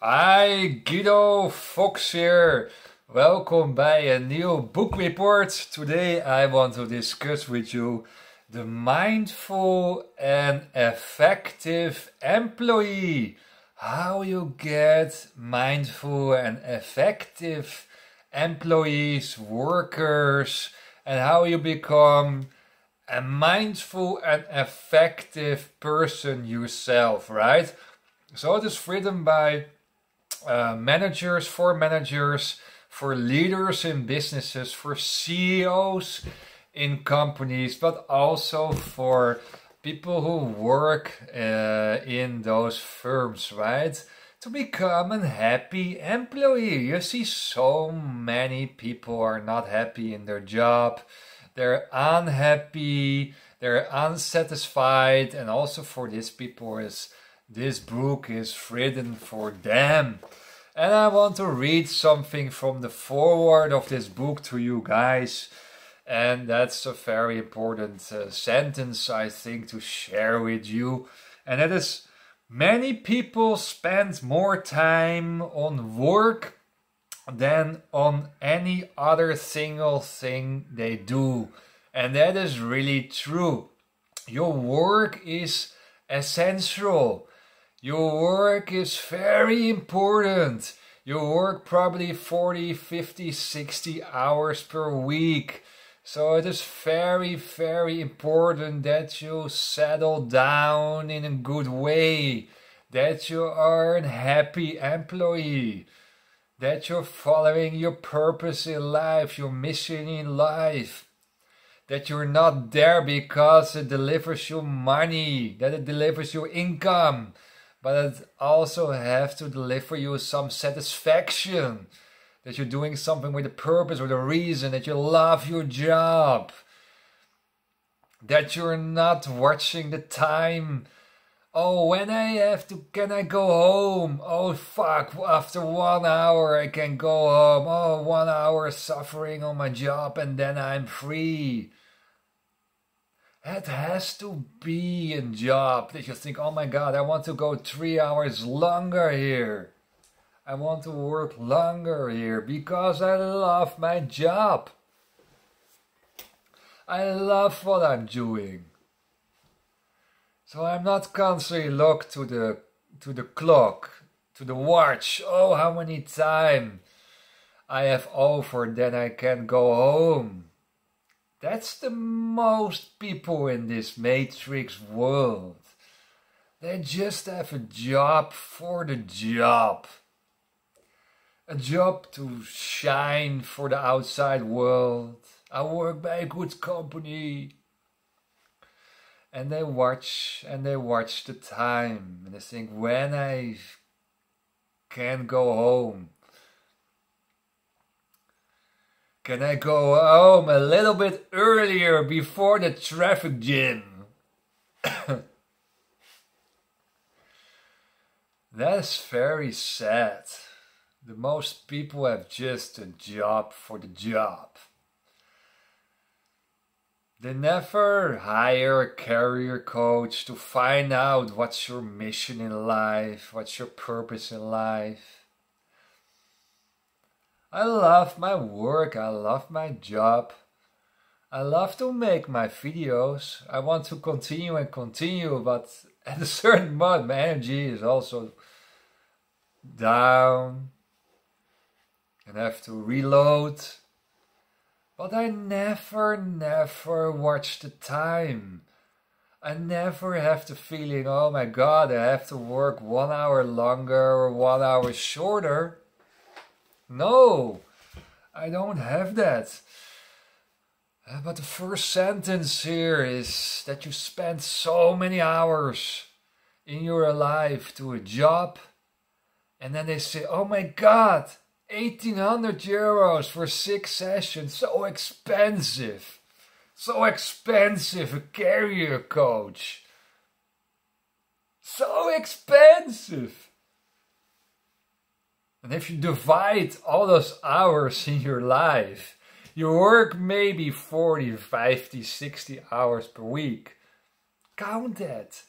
Hi, Guido Fox here. Welcome by a new book report. Today I want to discuss with you the mindful and effective employee. How you get mindful and effective employees, workers, and how you become a mindful and effective person yourself, right? So it is written by managers, for leaders in businesses, for CEOs in companies, but also for people who work in those firms, right? To become a happy employee. You see, so many people are not happy in their job. They're unhappy, they're unsatisfied, and also for these people is this book is written for them. And I want to read something from the foreword of this book to you guys. And that's a very important sentence, I think, to share with you. And that is, many people spend more time on work than on any other single thing they do. And that is really true. Your work is essential. Your work is very important. You work probably 40, 50, 60 hours per week. So it is very, very important that you settle down in a good way. That you are a happy employee. That you're following your purpose in life, your mission in life. That you're not there because it delivers you money, that it delivers you income, but it also has to deliver you some satisfaction. That you're doing something with a purpose, with a reason, that you love your job. That you're not watching the time. Oh, can I go home? Oh, fuck, after 1 hour I can go home. Oh, 1 hour suffering on my job and then I'm free. It has to be a job that you think, oh my God, I want to go 3 hours longer here. I want to work longer here because I love my job. I love what I'm doing. So I'm not constantly look to the clock, to the watch. Oh, how many time I have over, then I can go home. That's the most people in this matrix world. They just have a job for the job. A job to shine for the outside world. I work by a good company. And they watch the time and they think, when I can go home. Can I go home a little bit earlier before the traffic jam? That's very sad. The most people have just a job for the job. They never hire a career coach to find out what's your mission in life, what's your purpose in life. I love my work, I love my job. I love to make my videos. I want to continue and continue, but at a certain point my energy is also down and I have to reload. But I never watch the time. I never have the feeling, oh my God, I have to work 1 hour longer or 1 hour shorter. No, I don't have that. But the first sentence here is that you spend so many hours in your life to a job. And then they say, oh my God, 1,800 euros for 6 sessions, so expensive. So expensive, a career coach. So expensive. And if you divide all those hours in your life, you work maybe 40, 50, 60 hours per week. Count that.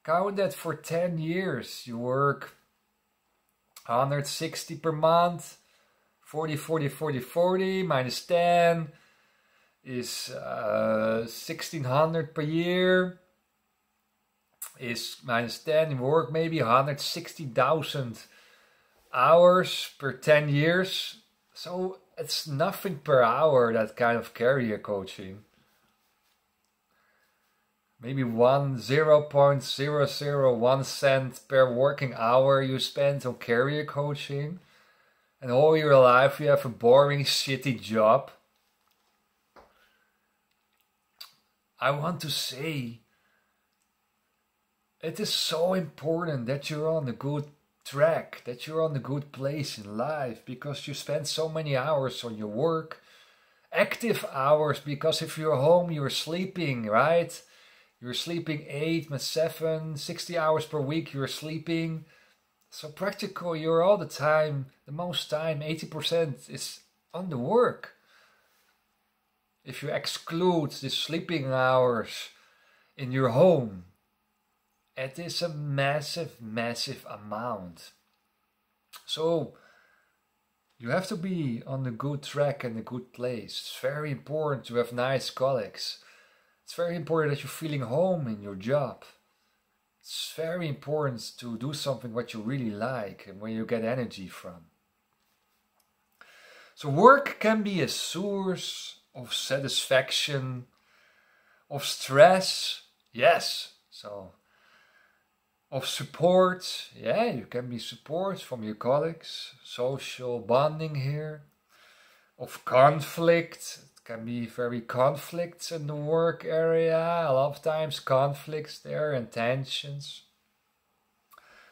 Count that for 10 years. You work 160 per month. 40, 40, 40, 40 minus 10 is 1600 per year. Is minus 10 in work, maybe 160,000 hours per 10 years. So it's nothing per hour, that kind of career coaching. Maybe 0.001 cent per working hour you spend on career coaching. And all your life you have a boring, shitty job. I want to say, it is so important that you're on a good track, that you're on a good place in life, because you spend so many hours on your work. Active hours, because if you're home, you're sleeping, right? You're sleeping 8, 7, 60 hours per week, you're sleeping. So practical, you're all the time, the most time, 80% is on the work. If you exclude the sleeping hours in your home, it is a massive, massive amount. So you have to be on a good track and a good place. It's very important to have nice colleagues. It's very important that you're feeling home in your job. It's very important to do something what you really like and where you get energy from. So work can be a source of satisfaction, of stress, yes. So of support, yeah, you can be support from your colleagues, social bonding here. Of conflict, it can be very conflicts in the work area, a lot of times conflicts there and tensions.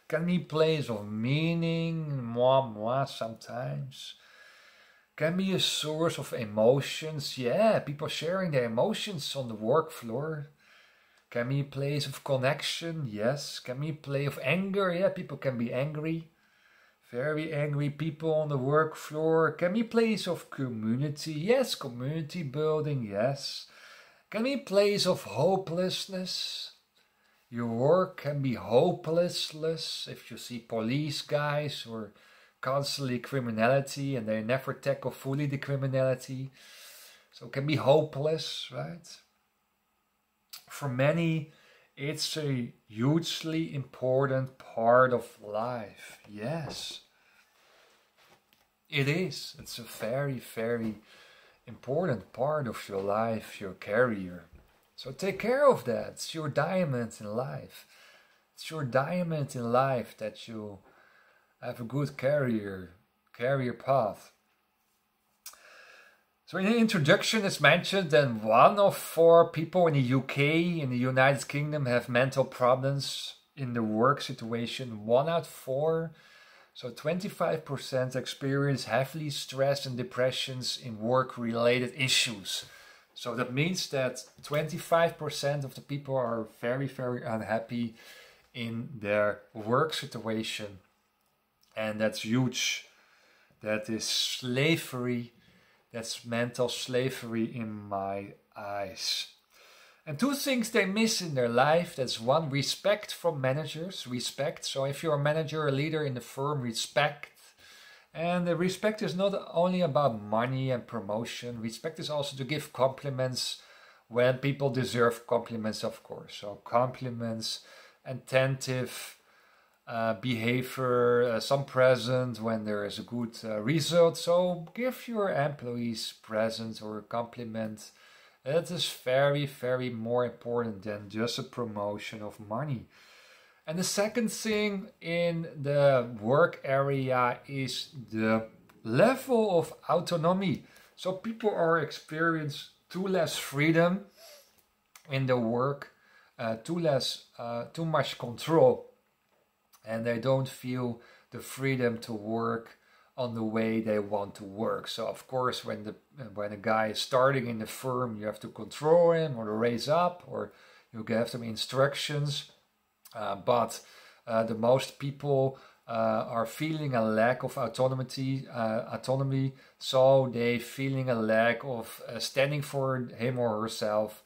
Can be place of meaning, moi sometimes. Can be a source of emotions, yeah, people sharing their emotions on the work floor. Can be a place of connection, yes. Can be a place of anger, yeah, people can be angry. Very angry people on the work floor. Can be a place of community, yes. Community building, yes. Can be a place of hopelessness. Your work can be hopeless if you see police guys or constantly criminality and they never tackle fully the criminality. So it can be hopeless, right? For many, it's a hugely important part of life. Yes, it is. It's a very, very important part of your life, your career. So take care of that. It's your diamond in life. It's your diamond in life that you have a good career path. So in the introduction it's mentioned that 1 of 4 people in the UK, in the United Kingdom, have mental problems in the work situation. 1 out of 4. So 25% experience heavily stress and depressions in work-related issues. So that means that 25% of the people are very, very unhappy in their work situation. And that's huge. That is slavery. That's mental slavery in my eyes. And 2 things they miss in their life. That's 1, respect from managers. Respect. So if you're a manager, a leader in the firm, respect. And the respect is not only about money and promotion. Respect is also to give compliments when people deserve compliments, of course. So compliments, attentive behavior, some present when there is a good result. So give your employees present or a compliment. That is very, very more important than just a promotion of money. And the second thing in the work area is the level of autonomy. So people are experience too less freedom in the work, too much control. And they don't feel the freedom to work on the way they want to work. So of course, when a guy is starting in the firm, you have to control him or raise up, or you give them instructions. But the most people are feeling a lack of autonomy. So they feeling a lack of standing for him or herself.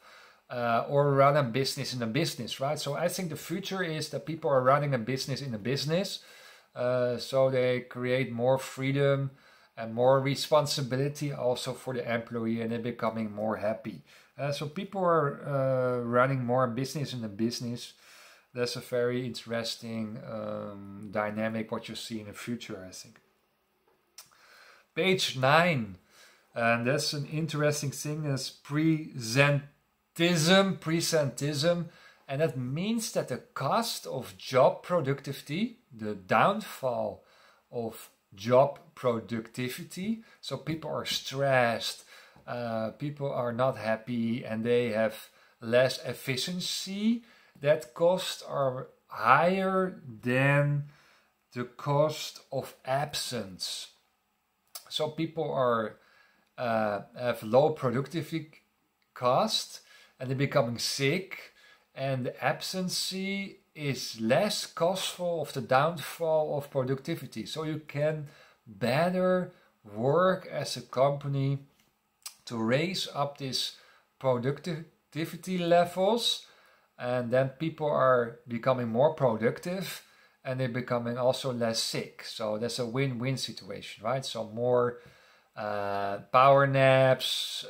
Or run a business in a business, right? So I think the future is that people are running a business in a business. So they create more freedom and more responsibility also for the employee, and they're becoming more happy. So people are running more business in the business. That's a very interesting dynamic what you see in the future, I think. Page 9, and that's an interesting thing, is presentism, and that means that the cost of job productivity, the downfall of job productivity, so people are stressed, people are not happy, and they have less efficiency, that costs are higher than the cost of absence. So people are have low productivity cost, and they're becoming sick, and the absency is less costful of the downfall of productivity. So you can better work as a company to raise up these productivity levels, and then people are becoming more productive, and they're becoming also less sick. So that's a win-win situation, right? So more power naps,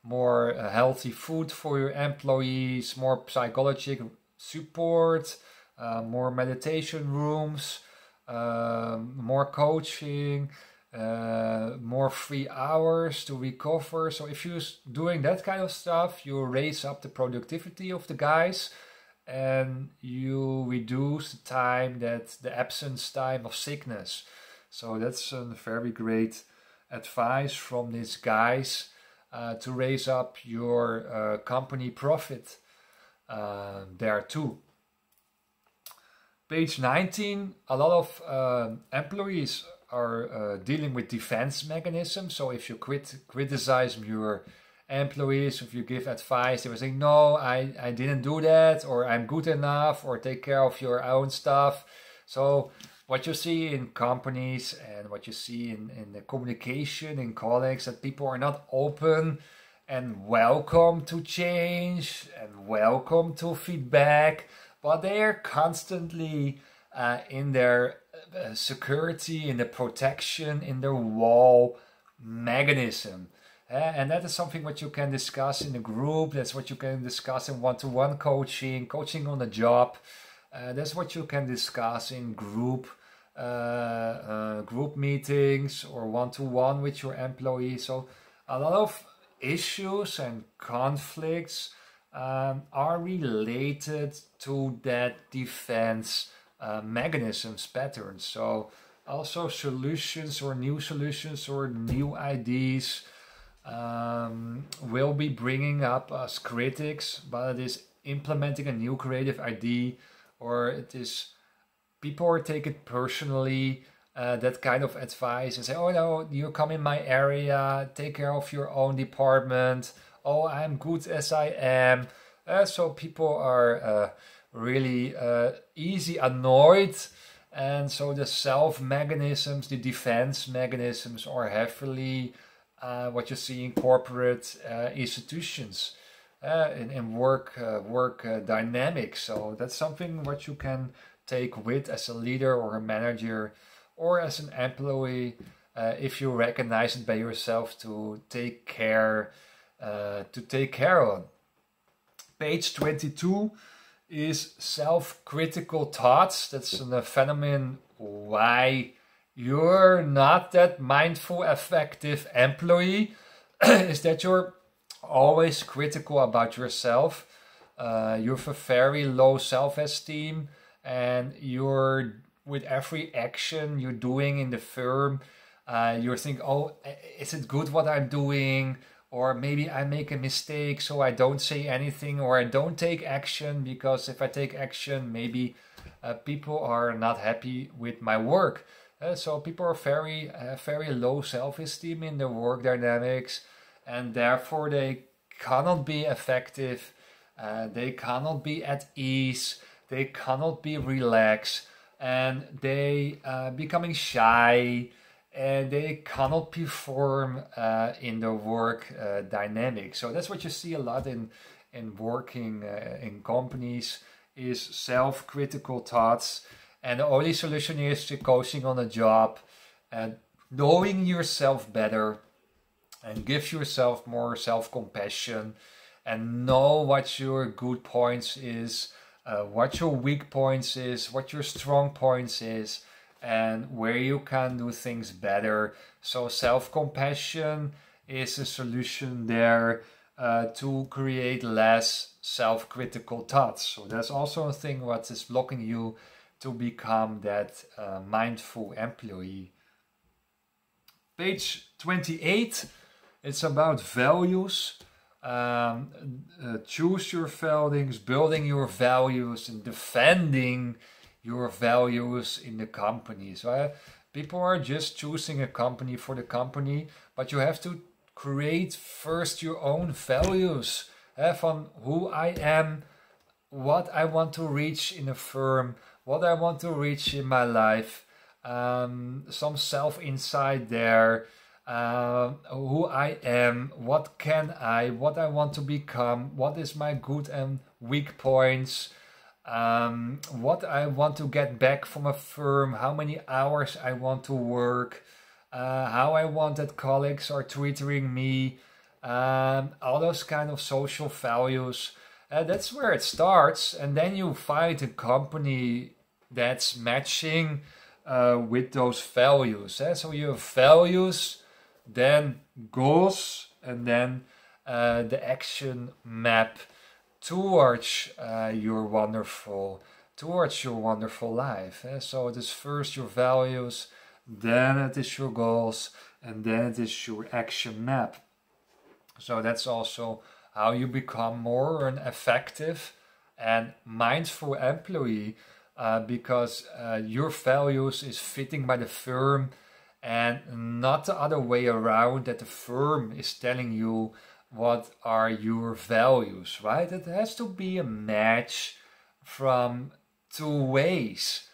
more healthy food for your employees, more psychological support, more meditation rooms, more coaching, more free hours to recover. So if you're doing that kind of stuff, you raise up the productivity of the guys, and you reduce the time, that the absence time of sickness. So that's a very great advice from these guys to raise up your company profit there too. Page 19, a lot of employees are dealing with defense mechanisms. So if you criticize your employees, if you give advice, they will say, no, I didn't do that, or I'm good enough, or take care of your own stuff. So what you see in companies and what you see in the communication in colleagues, that people are not open and welcome to change and welcome to feedback, but they are constantly in their security, in the protection, in their wall mechanism. And that is something what you can discuss in a group. That's what you can discuss in one-to-one coaching on the job. That's what you can discuss in group meetings or one-to-one with your employees. So a lot of issues and conflicts are related to that defense mechanisms patterns. So also solutions or new ideas will be bringing up as critics, but it is implementing a new creative idea, or it is people are taking personally that kind of advice and say, oh no, you come in my area, take care of your own department, oh I'm good as I am. So people are really easy annoyed, and so the self mechanisms, the defense mechanisms are heavily what you see in corporate institutions, in work dynamics. So that's something what you can take with as a leader or a manager or as an employee, if you recognize it by yourself, to take care on. Page 22 is self-critical thoughts. That's a phenomenon why you're not that mindful, effective employee, is that you're always critical about yourself. You have a very low self-esteem, and you're, with every action you're doing in the firm, you think, oh, is it good what I'm doing? Or maybe I make a mistake, so I don't say anything, or I don't take action, because if I take action, maybe people are not happy with my work. So people are very low self-esteem in their work dynamics, and therefore they cannot be effective, they cannot be at ease, they cannot be relaxed, and they becoming shy, and they cannot perform in the work dynamic. So that's what you see a lot in working in companies, is self-critical thoughts. And the only solution is to coaching on a job and knowing yourself better and give yourself more self-compassion and know what your good points is, what your weak points is, what your strong points is, and where you can do things better. So self-compassion is a solution there to create less self-critical thoughts. So that's also a thing what is blocking you to become that mindful employee. Page 28, it's about values. Choose your values, building your values and defending your values in the company. So people are just choosing a company for the company, but you have to create first your own values on who I am, what I want to reach in a firm, what I want to reach in my life, some self-insight there, who I am, what I want to become, what is my good and weak points, what I want to get back from a firm, how many hours I want to work, how I want that colleagues are treating me, all those kind of social values. That's where it starts, and then you find a company that's matching with those values. So you have values, then goals, and then the action map towards your wonderful life. So it is first your values, then it is your goals, and then it is your action map. So that's also how you become more an effective and mindful employee, because your values is fitting by the firm and not the other way around, that the firm is telling you what are your values, right? It has to be a match from two ways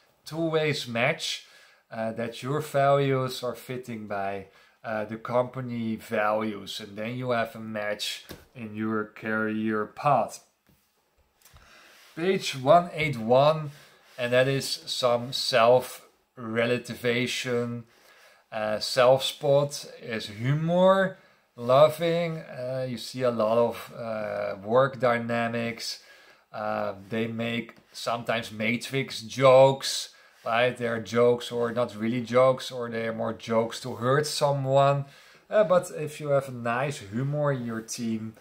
match, that your values are fitting by the company values, and then you have a match in your career path. Page 181, and that is some self-relativation. Self-spot is humor, laughing. You see a lot of work dynamics. They make sometimes matrix jokes, right? They're jokes or not really jokes, or they're more jokes to hurt someone. But if you have a nice humor in your team,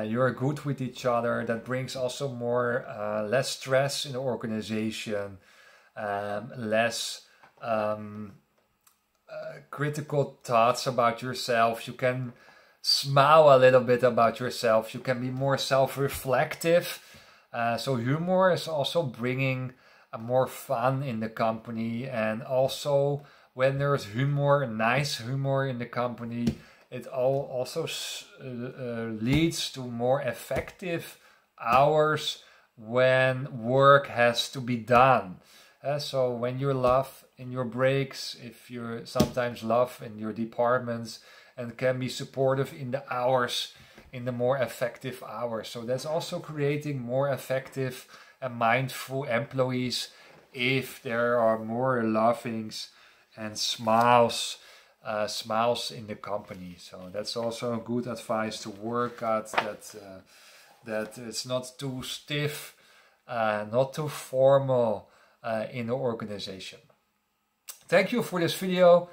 you're good with each other, that brings also more less stress in the organization, less critical thoughts about yourself. You can smile a little bit about yourself. You can be more self-reflective. So humor is also bringing more fun in the company, and also when there's humor, nice humor in the company, it also leads to more effective hours when work has to be done. So when you laugh in your breaks, if you sometimes laugh in your departments, and can be supportive in the hours, in the more effective hours. So that's also creating more effective and mindful employees if there are more laughings and smiles in the company. So that's also a good advice to work at, that it's not too stiff, not too formal in the organization. Thank you for this video.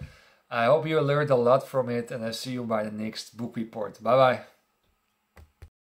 I hope you learned a lot from it, and I see you by the next book report. Bye bye.